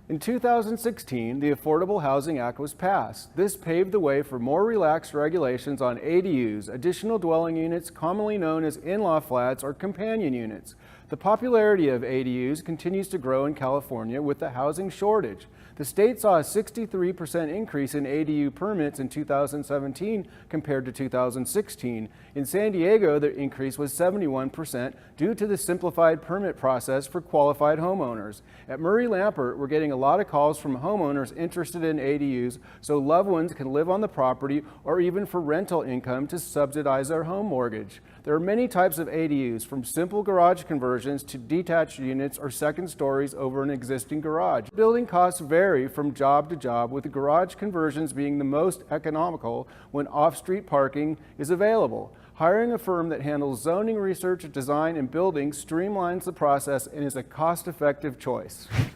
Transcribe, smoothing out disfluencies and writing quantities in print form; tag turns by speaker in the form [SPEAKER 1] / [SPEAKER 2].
[SPEAKER 1] In 2016, the Affordable Housing Act was passed. This paved the way for more relaxed regulations on ADUs, additional dwelling units commonly known as in-law flats or companion units. The popularity of ADUs continues to grow in California with the housing shortage. The state saw a 63% increase in ADU permits in 2017 compared to 2016. In San Diego, the increase was 71% due to the simplified permit process for qualified homeowners. At Murray-Lampert, we're getting a lot of calls from homeowners interested in ADUs so loved ones can live on the property or even for rental income to subsidize their home mortgage. There are many types of ADUs, from simple garage conversions to detached units or second stories over an existing garage. Building costs vary from job to job, with garage conversions being the most economical when off-street parking is available. Hiring a firm that handles zoning research, design, and building streamlines the process and is a cost-effective choice.